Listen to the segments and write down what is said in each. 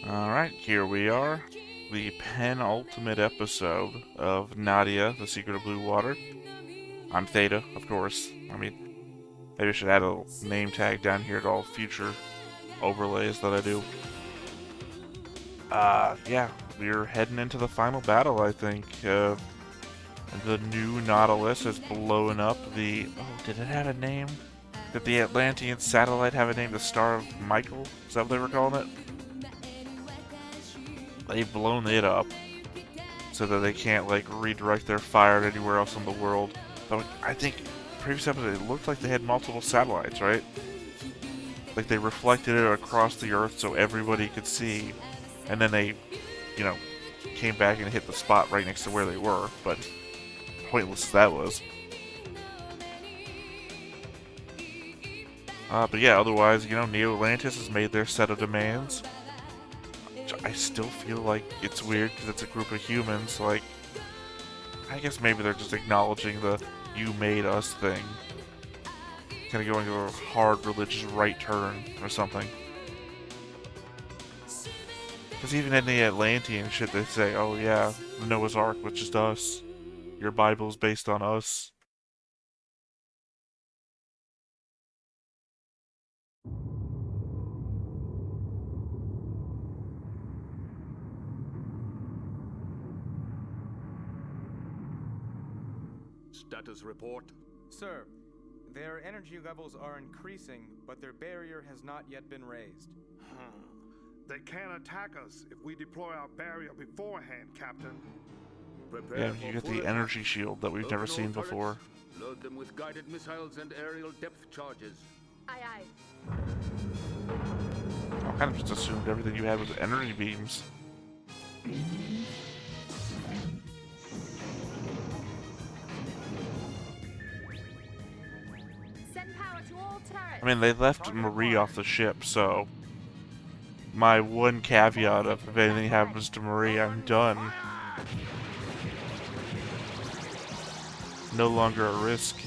Alright, here we are. The penultimate episode of Nadia, The Secret of Blue Water. I'm Theta, of course. Maybe I should add a name tag down here to all future overlays that I do. Yeah, we're heading into the final battle, I think. The new Nautilus is blowing up the... Oh, did it have a name? Did the Atlantean satellite have a name? The Star of Michael? Is that what they were calling it? They've blown it up so that they can't, like, redirect their fire anywhere else in the world. But I think previous episode, it looked like they had multiple satellites, right? Like, they reflected it across the Earth so everybody could see, and then they, you know, came back and hit the spot right next to where they were, but pointless as that was. But yeah, otherwise, Neo Atlantis has made their set of demands. I still feel like it's weird because it's a group of humans. Like, I guess maybe they're just acknowledging the "you made us" thing. Kind of going to a hard religious right turn or something. Because even in the Atlantean shit, they say, "Oh yeah, the Noah's Ark was just us. Your Bible's based on us." Status report. Sir, their energy levels are increasing, but their barrier has not yet been raised. They can't attack us if we deploy our barrier beforehand, Captain. Prepare Yeah, for you get full the attack. energy shield that we've Load never all seen turrets. before. Load them with guided missiles and aerial depth charges. Aye, aye. I kind of just assumed everything you had was energy beams. Send power to all turrets. I mean, they left Marie off the ship, so my one caveat of if anything happens to Marie, I'm done. No longer a risk.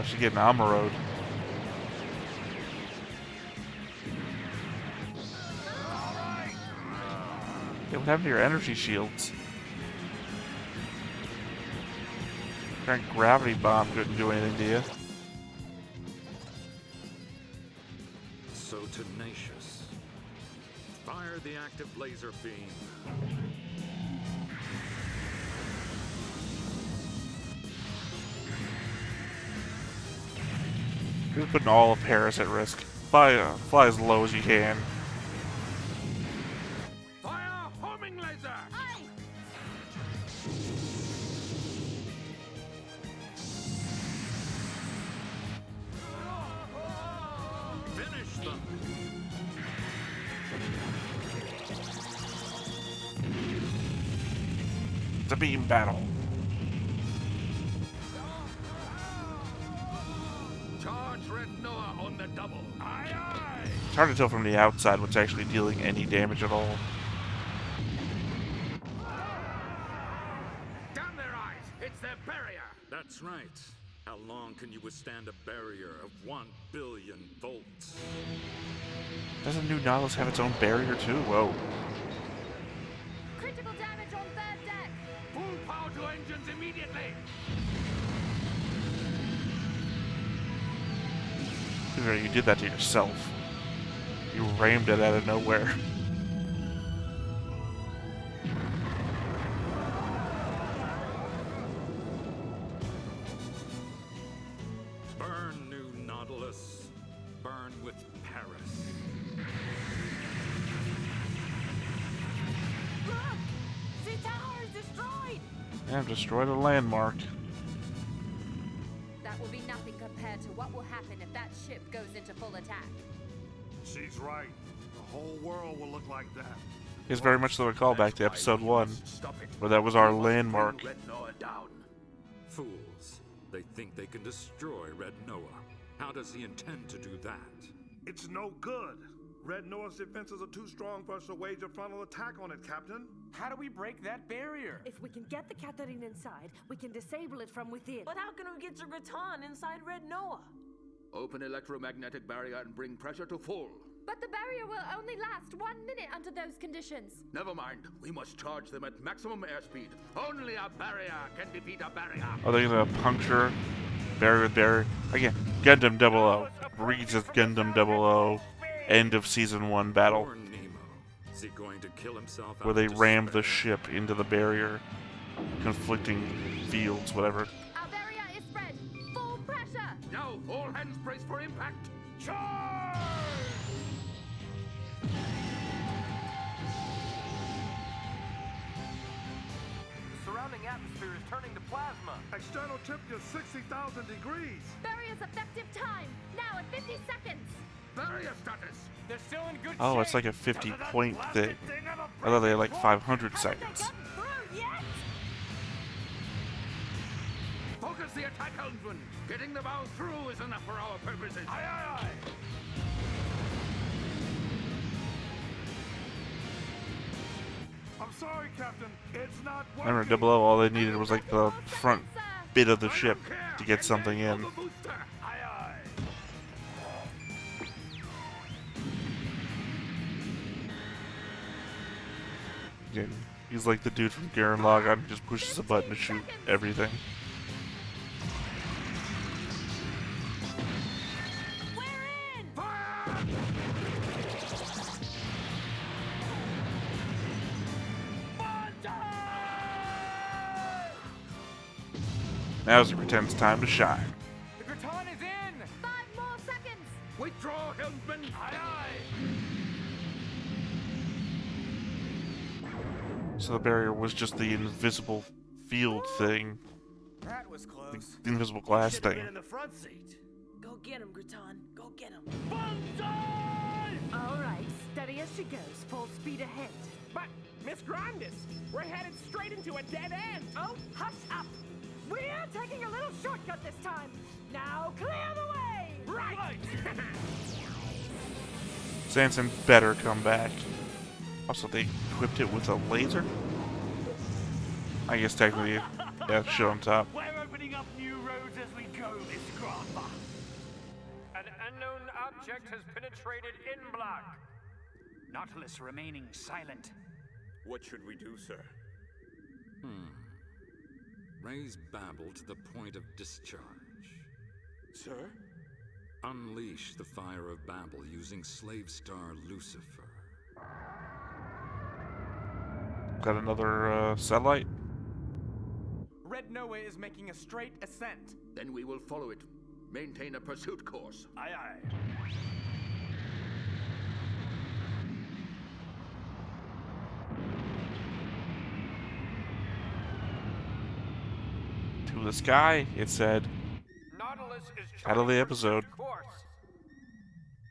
She's getting Amaroed. Yeah, what happened to your energy shields? Current gravity bomb couldn't do anything to you. So tenacious. Fire the active laser beam. You're putting all of Paris at risk. Fly as low as you can. Fire homing laser. Aye. Finish them. It's a beam battle. Charge Red Noah on the double. Aye, aye. It's hard to tell from the outside what's actually dealing any damage at all. Damn their eyes! It's their barrier! That's right. How long can you withstand a barrier of 1 billion volts? Doesn't New Nautilus have its own barrier too? Whoa. Critical damage on third deck. Full power to engines immediately! You did that to yourself. You rammed it out of nowhere. Burn, New Nautilus. Burn with Paris. Look! The tower is destroyed. And destroyed a landmark. That will be nothing compared to what will happen if that ship goes into full attack. She's right. The whole world will look like that. Is very much so a callback to episode 1, where that was our landmark. Red Noah down. Fools. They think they can destroy Red Noah. How does he intend to do that? It's no good. Red Noah's defenses are too strong for us to wage a frontal attack on it, Captain. How do we break that barrier? If we can get the Catherine inside, we can disable it from within. But how can we get the Graton inside Red Noah? Open electromagnetic barrier and bring pressure to full. But the barrier will only last 1 minute under those conditions. Never mind. We must charge them at maximum airspeed. Only a barrier can defeat a barrier. Are they gonna puncture barrier with barrier? Again, Gundam 00. Reads as Gundam 00. End of Season 1 battle. Poor Nemo. Is he going to kill himself Where out they of rammed the despair? ship into the barrier. Conflicting fields, whatever. Our barrier is spread. Full pressure. Now, all hands brace for impact. Charge! The surrounding atmosphere is turning to plasma. External temperature 60,000 degrees. Barrier's effective time. Now at 50 seconds. Barrier status. They're still in good shape. Oh, it's like a 50-point thing. I thought they had like 500 seconds. Through yet? Focus the attack, helmsman. Getting the bow through is enough for our purposes. Aye, aye, aye. I'm sorry, Captain. It's not working. Remember, 00, all they needed was like the front bit of the ship to get something in. Engage the booster. Aye, aye. Again, he's like the dude from Garen Lagann, he just pushes a button to shoot everything. We're in! Now as he pretends time to shine. The Graton is in! 5 more seconds. Withdraw, helmsman. Aye, aye! So the barrier was just the invisible field thing, That was close. the invisible glass thing. in the front seat. Go get him, Graton. Go get him. All right, steady as she goes, full speed ahead. But, Miss Grandis, we're headed straight into a dead end. Oh, hush up! We're taking a little shortcut this time. Now clear the way! Right! Sanson better come back. Also, they equipped it with a laser? I guess technically, yeah, shit on top. We're opening up new roads as we go, Miss Grandma. An unknown object has penetrated in block. Nautilus remaining silent. What should we do, sir? Raise Babel to the point of discharge. Sir? Unleash the fire of Babel using Slave Star Lucifer. Got another satellite? Red Noah is making a straight ascent. Then we will follow it. Maintain a pursuit course. Aye, aye. To the sky, it said. Nautilus is Out of the charting episode. pursuit course.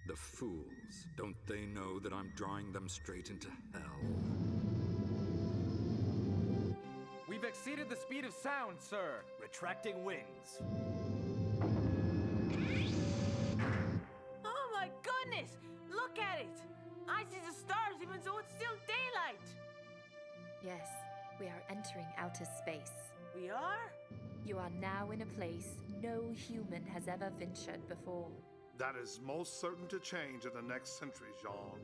The fools. Don't they know that I'm drawing them straight into hell? We've exceeded the speed of sound, sir. Retracting wings. Oh my goodness! Look at it! I see the stars even though it's still daylight. Yes, we are entering outer space. We are? You are now in a place no human has ever ventured before. That is most certain to change in the next century, Jean.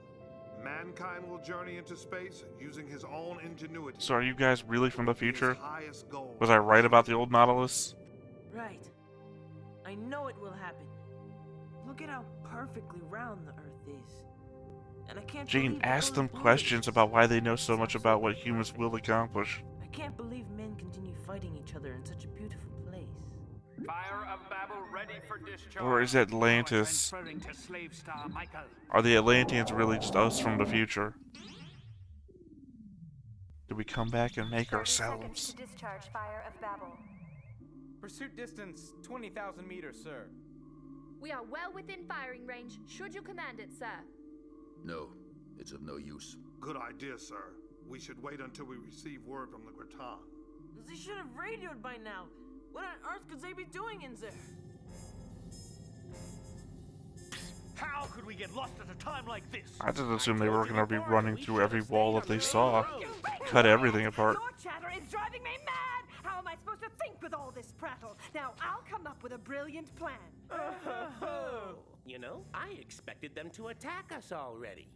Mankind will journey into space using his own ingenuity. So are you guys really from the future? His highest goal. Was I right about the old Nautilus? Right. I know it will happen. Look at how perfectly round the Earth is. And I can't Jane, believe ask all them the questions planets. about why they know so much about what humans will accomplish. I can't believe men continue fighting each other in such a beautiful place. Fire of Babel ready for discharge. Or is Atlantis? Transferring to Slave Star Michael. Are the Atlanteans really just us from the future? Do we come back and make 30 seconds ourselves? to discharge Fire of Babel. Pursuit distance 20,000 meters, sir. We are well within firing range, should you command it, sir. No, it's of no use. Good idea, sir. We should wait until we receive word from the Graton. They should have radioed by now. What on earth could they be doing in there? How could we get lost at a time like this? I just assumed they were gonna be running through every wall that they saw. Cut everything apart. Your chatter is driving me mad! How am I supposed to think with all this prattle? Now, I'll come up with a brilliant plan. You know, I expected them to attack us already.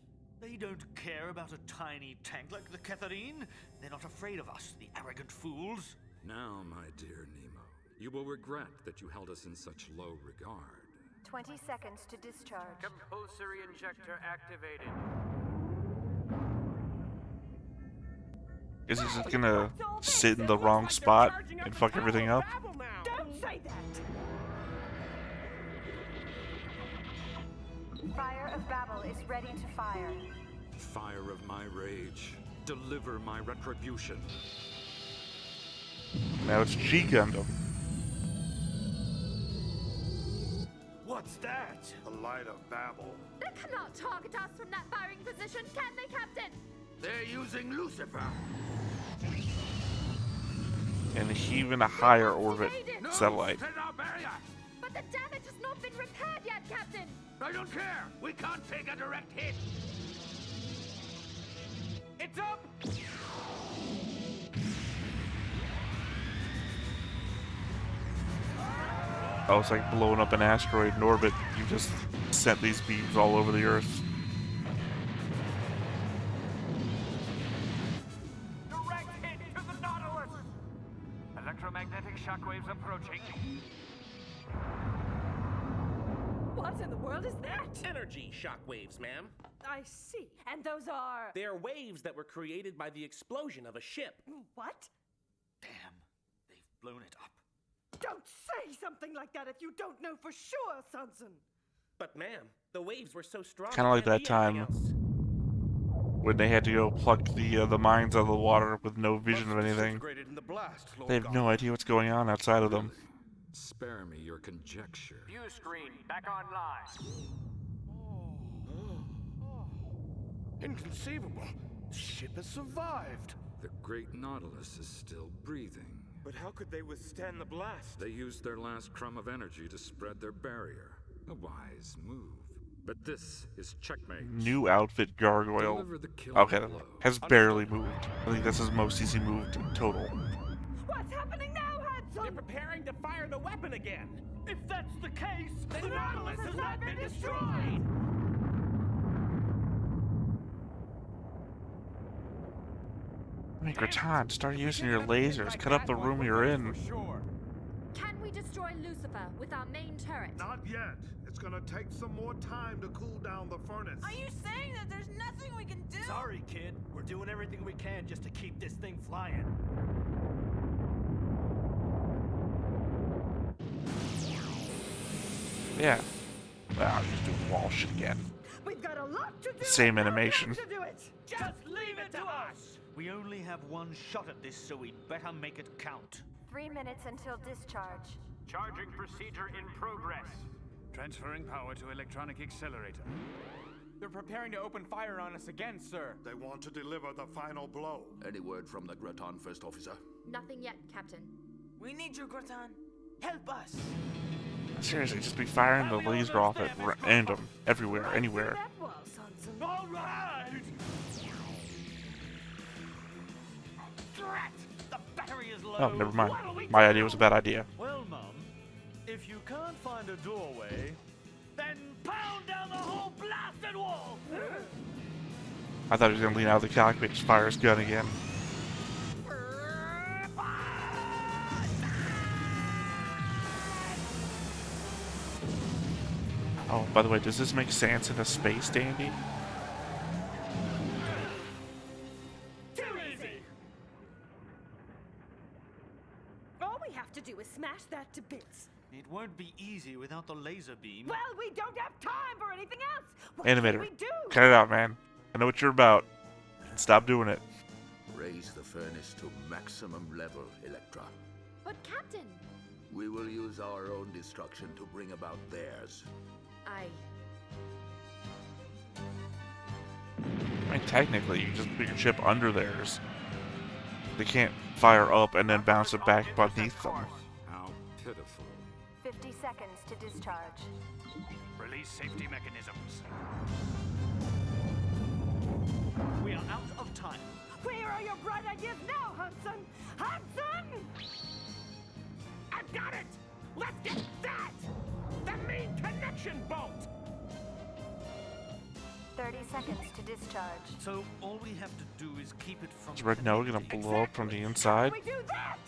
They don't care about a tiny tank like the Catherine. They're not afraid of us, the arrogant fools. Now, my dear Nemo, you will regret that you held us in such low regard. 20 seconds to discharge. Compulsory injector activated. Is it just gonna sit in the wrong spot and fuck everything up? Don't say that! Fire of Babel is ready to fire. Fire of my rage, deliver my retribution. Now it's G Gundam. What's that? The light of Babel. They cannot target us from that firing position, can they, Captain? They're using Lucifer. And even a higher orbit No, satellite. set our barrier. But the damage has not been repaired yet, Captain! I don't care. We can't take a direct hit. It's up! Oh, it's like blowing up an asteroid in orbit. You just sent these beams all over the Earth. Direct hit to the Nautilus! Electromagnetic shockwaves approaching. What in the world is that? Energy shockwaves, ma'am. I see. And those are... They're waves that were created by the explosion of a ship. What? Damn, they've blown it up. Don't say something like that if you don't know for sure, Sunson. But ma'am, the waves were so strong. Kind of like it can't that be anything time else. when they had to go pluck the mines out of the water with no vision of anything. In the blast, Lord They have no idea what's going on outside of them. Spare me your conjecture. View screen back online. Inconceivable. The ship has survived. The great Nautilus is still breathing. But how could they withstand the blast? They used their last crumb of energy to spread their barrier. A wise move. But this is checkmate. New outfit Gargoyle. Deliver the killing Okay, blow. has barely moved. I think that's his most easy move in total. What's happening now, They're handsome? preparing to fire the weapon again. If that's the case, The Nautilus has not been destroyed! I mean, Graton, start using your lasers. Cut up the room you're in. For sure. Can we destroy Lucifer with our main turret? Not yet. It's gonna take some more time to cool down the furnace. Are you saying that there's nothing we can do? sorry, kid. We're doing everything we can just to keep this thing flying. Yeah. Well, just do wall shit again. We've got a lot to do. Same and no animation. time to do it. Just leave it to us! We only have one shot at this, so we'd better make it count. 3 minutes until discharge. Charging procedure in progress. Transferring power to electronic accelerator. They're preparing to open fire on us again, sir. They want to deliver the final blow. Any word from the Graton, First Officer? Nothing yet, Captain. We need you, Graton. Help us. Seriously, just be firing the laser off at random, everywhere, anywhere. That was, Sunson. All right! Drat! The battery is low. Oh, never mind. What'll we My do? idea was a bad idea. Well, Mum, if you can't find a doorway, then pound down the whole blasted wall! I thought he was gonna lean out of the cockpit and just fire his gun again. Oh, by the way, does this make sense in a space dandy? Too easy! All we have to do is smash that to bits. It won't be easy without the laser beam. Well, we don't have time for anything else. What Animator, can we do? cut it out, man. I know what you're about. Stop doing it. Raise the furnace to maximum level, Electra. But, Captain, We will use our own destruction to bring about theirs. I mean, technically, you just put your chip under theirs. They can't fire up and then bounce it back beneath them. How pitiful. 50 seconds to discharge. Release safety mechanisms. We are out of time. Where are your bright ideas now, Hudson? Hudson! I've got it! Let's get that! The main connection bolt! 30 seconds to discharge. So all we have to do is keep it from. Is Red Noah gonna blow up from the inside? We do that!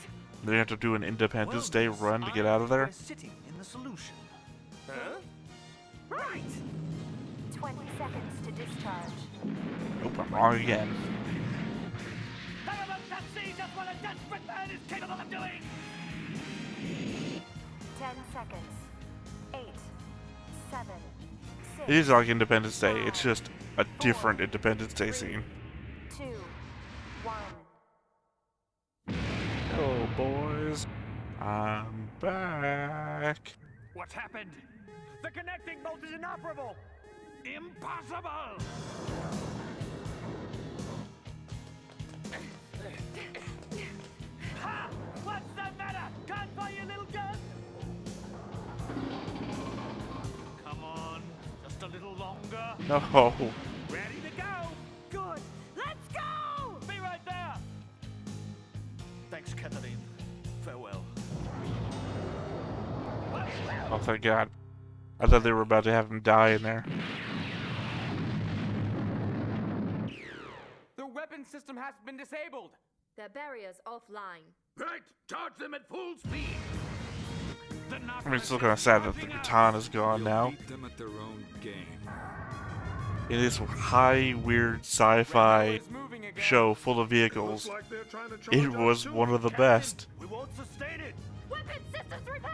They have to do an Independence Day Well, run to get I out of there? think we're sitting in the solution. Huh? Right! 20 seconds to discharge. Nope, I'm wrong again. None of us can see just what a desperate man is capable of doing! 10 seconds. 8, 7, 6. It is like Independence Day, it's just a different Independence Day scene. 2, 1. Hello, boys. I'm back. What's happened? The connecting bolt is inoperable! Impossible! Ha! What's the matter? Can't fire your little gun? Come on, just a little longer. No. Ready to go! Good! Let's go! Be right there! Thanks, Kathleen. Farewell. Oh, thank God. I thought they were about to have him die in there. The weapon system has been disabled! Their barrier's offline. Right, charge them at full speed. I mean, it's still kind of sad that the katana's gone now. Beat them at their own game. In this high, weird sci-fi show full of vehicles, Looks like they're trying to charge it us was too. one of the best. We won't sustain it! Weapon systems repaired!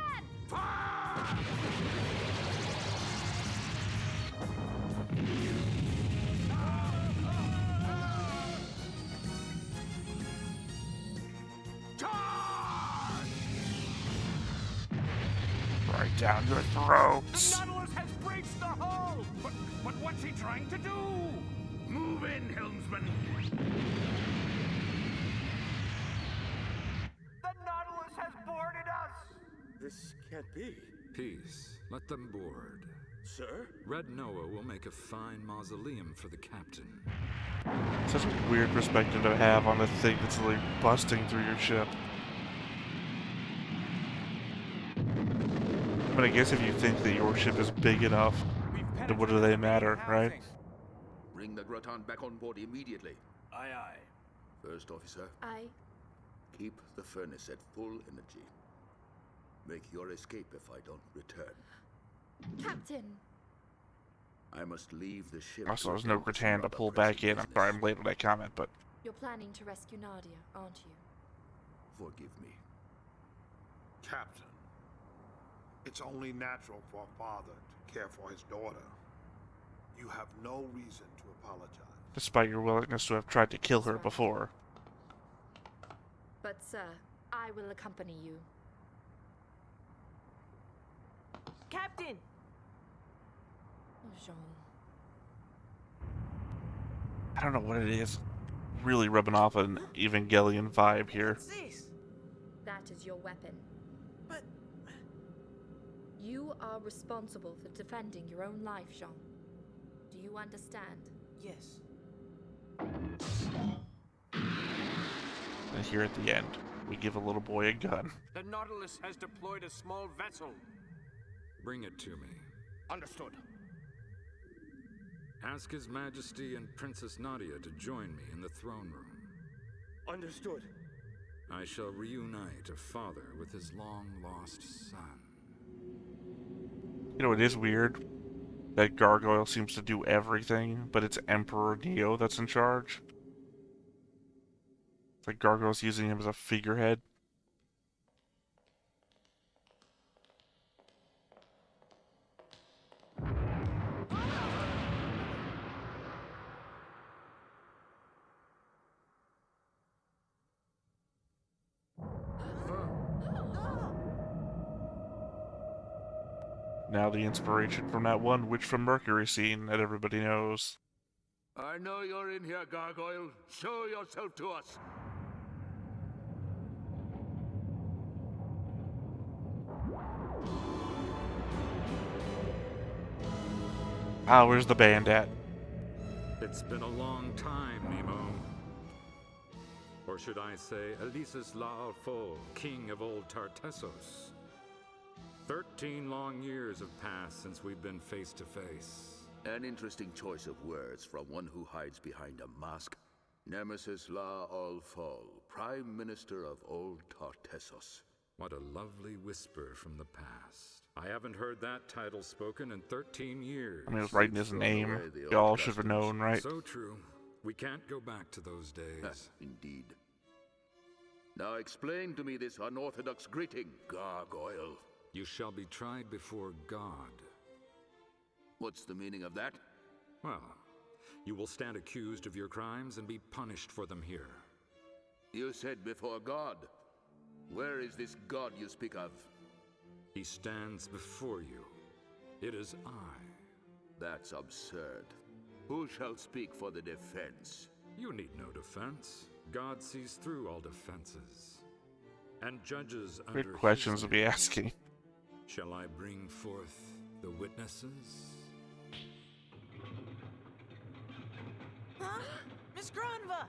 Right down your throats. Nautilus has breached the hull! But what's he trying to do? Move in, helmsman. The Nautilus has boarded us! This can't be. Peace. Let them board. Sir? Red Noah will make a fine mausoleum for the captain. Such a weird perspective to have on a thing that's like busting through your ship. But I guess if you think that your ship is big enough, then what do they matter, right? Bring the Groton back on board immediately. Aye, aye. First officer, I. keep the furnace at full energy. Make your escape if I don't return. Captain! I must leave the ship. Also, there's no Gratan to pull back in. I'm sorry I'm late on that comment, but You're planning to rescue Nadia, aren't you? Forgive me. Captain, it's only natural for a father to care for his daughter. You have no reason to apologize. despite your willingness to have tried to kill her before. But, sir, I will accompany you. Captain! Oh, Jean. I don't know what it is. Really rubbing off an Evangelion vibe here. What's this? That is your weapon. But... You are responsible for defending your own life, Jean. Do you understand? Yes. And here at the end, we give a little boy a gun. The Nautilus has deployed a small vessel. Bring it to me. Understood. Ask His Majesty and Princess Nadia to join me in the throne room. Understood. I shall reunite a father with his long-lost son. You know, it is weird that Gargoyle seems to do everything, but it's Emperor Neo that's in charge. It's like Gargoyle's using him as a figurehead. Now the inspiration from that one Witch from Mercury scene that everybody knows. I know you're in here, Gargoyle. Show yourself to us. Ah, where's the band at? It's been a long time, Nemo. Or should I say, Elisis La'alfo, king of old Tartessos. 13 long years have passed since we've been face to face. An interesting choice of words from one who hides behind a mask. Nemesis La'alfo, Prime Minister of old Tartessos. What a lovely whisper from the past. I haven't heard that title spoken in 13 years. I mean, it was writing his name. Y'all should have known, right? So true. We can't go back to those days. Indeed. Now explain to me this unorthodox greeting, gargoyle. You shall be tried before God. What's the meaning of that? Well, you will stand accused of your crimes and be punished for them here. You said before God. Where is this God you speak of? He stands before you. It is I. That's absurd. Who shall speak for the defense? You need no defense. God sees through all defenses. And judges under Weird questions to be asking. Shall I bring forth the witnesses? Huh? Miss Granva!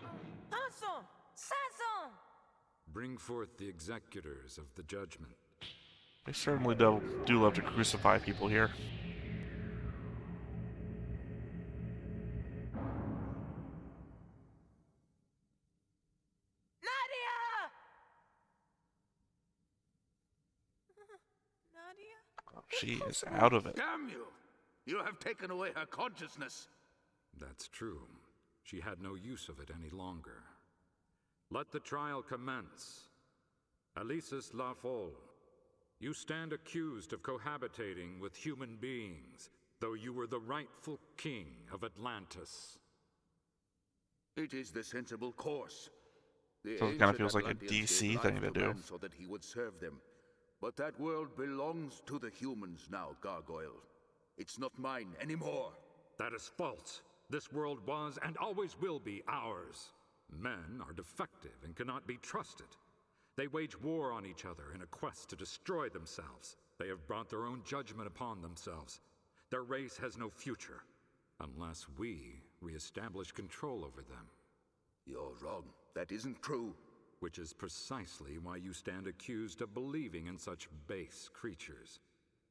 Hanson! Sanson! Bring forth the executors of the judgment. They certainly do love to crucify people here. Nadia! Nadia? Oh, she is out of it. Damn you! You have taken away her consciousness. That's true. She had no use of it any longer. Let the trial commence. Elisis La'alfo, you stand accused of cohabitating with human beings, though you were the rightful king of Atlantis. It is the sensible course. The So it kind of ancient feels like a Atlanteans DC gave thing life to do. man so that he would serve them. But that world belongs to the humans now, Gargoyle. It's not mine anymore. That is false. This world was and always will be ours. Men are defective and cannot be trusted. They wage war on each other in a quest to destroy themselves. They have brought their own judgment upon themselves. Their race has no future, unless we reestablish control over them. You're wrong. That isn't true. Which is precisely why you stand accused of believing in such base creatures.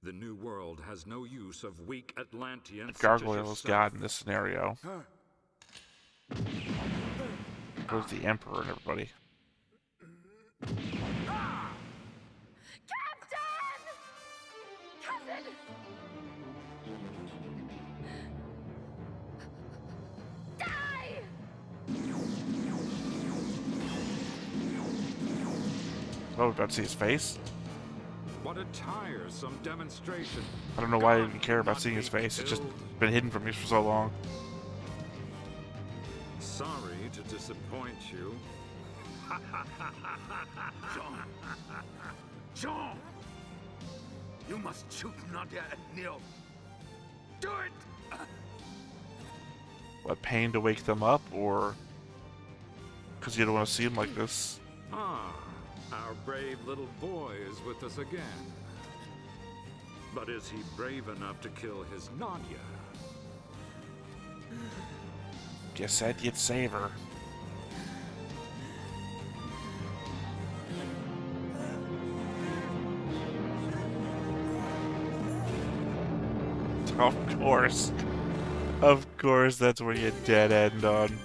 The New World has no use of weak Atlanteans. Gargoyle is God in this scenario. Goes the Emperor and everybody. Captain! Cousin! Die! Oh, we're about to see his face? What a tiresome demonstration. I don't know why I even care about seeing his face. It's just been hidden from me for so long. Sorry to disappoint you. Jean! Jean! You must shoot Nadia and Neo. Do it! What, pain to wake them up, or because you don't want to see them like this? Ah, our brave little boy is with us again. But is he brave enough to kill his Nadia? You said you'd save her. Of course. Of course, that's where you dead end on.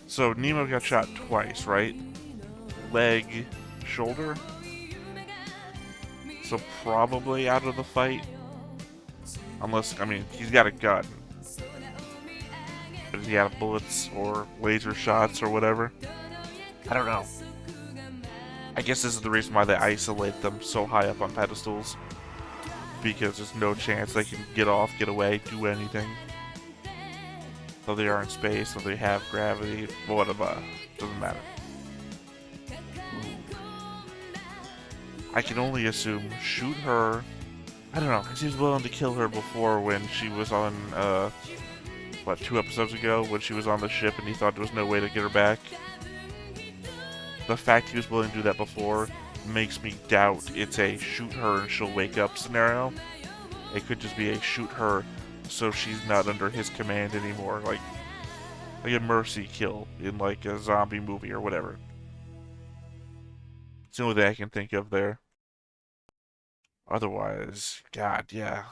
So, Nemo got shot twice, right? Leg, shoulder? So, probably out of the fight. Unless, I mean, he's got a gun. But is he out of bullets or laser shots or whatever? I don't know. I guess this is the reason why they isolate them so high up on pedestals. Because there's no chance they can get off, get away, do anything. Though they are in space, though they have gravity, whatever. Doesn't matter. I can only assume shoot her. I don't know, because he was willing to kill her before when she was on, what, 2 episodes ago? When she was on the ship and he thought there was no way to get her back. The fact he was willing to do that before makes me doubt it's a shoot her and she'll wake up scenario. It could just be a shoot her so she's not under his command anymore, like a mercy kill in like a zombie movie or whatever. It's the only thing I can think of there. Otherwise, God, yeah.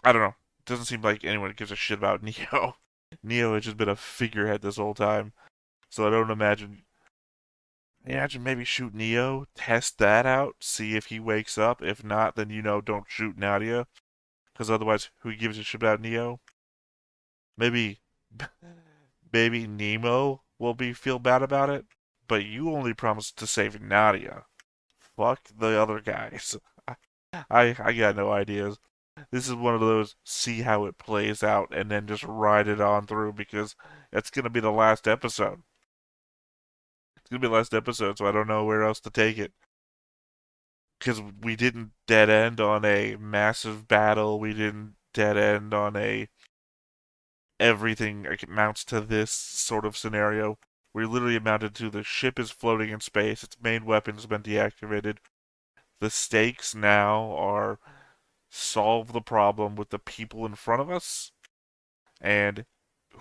I don't know. Doesn't seem like anyone gives a shit about Neo. Neo has just been a figurehead this whole time. So I don't imagine. Imagine maybe shoot Neo, test that out, see if he wakes up. If not, then don't shoot Nadia. Because otherwise, who gives a shit about Neo? Maybe Baby Nemo will feel bad about it, but you only promised to save Nadia. Fuck the other guys. I got no ideas. This is one of those see how it plays out and then just ride it on through because it's gonna be the last episode. It's gonna be the last episode, so I don't know where else to take it. Because we didn't dead end on a massive battle. We didn't dead end on a everything amounts to this sort of scenario. We literally amounted to the ship is floating in space. Its main weapon's been deactivated. The stakes now are solve the problem with the people in front of us, and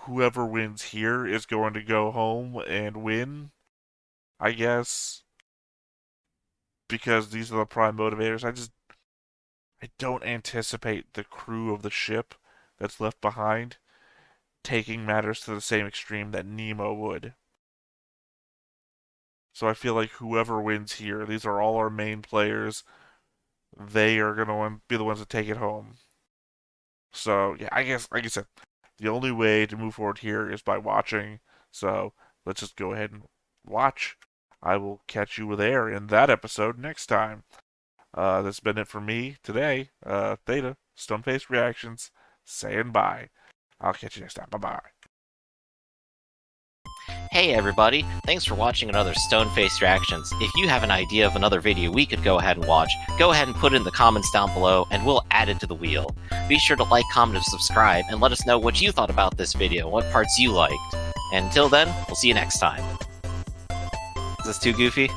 whoever wins here is going to go home and win, I guess, because these are the prime motivators. I don't anticipate the crew of the ship that's left behind taking matters to the same extreme that Nemo would. So I feel like whoever wins here, these are all our main players, they are going to be the ones that take it home. So, yeah, I guess, like I said, the only way to move forward here is by watching. So, let's just go ahead and watch. I will catch you there in that episode next time. That's been it for me today. Theta, Stone-Faced Reactions, saying bye. I'll catch you next time. Bye-bye. Hey everybody, thanks for watching another Stone-Faced Reactions. If you have an idea of another video we could go ahead and watch, go ahead and put it in the comments down below and we'll add it to the wheel. Be sure to like, comment, and subscribe and let us know what you thought about this video, what parts you liked. And until then, we'll see you next time. Is this too goofy?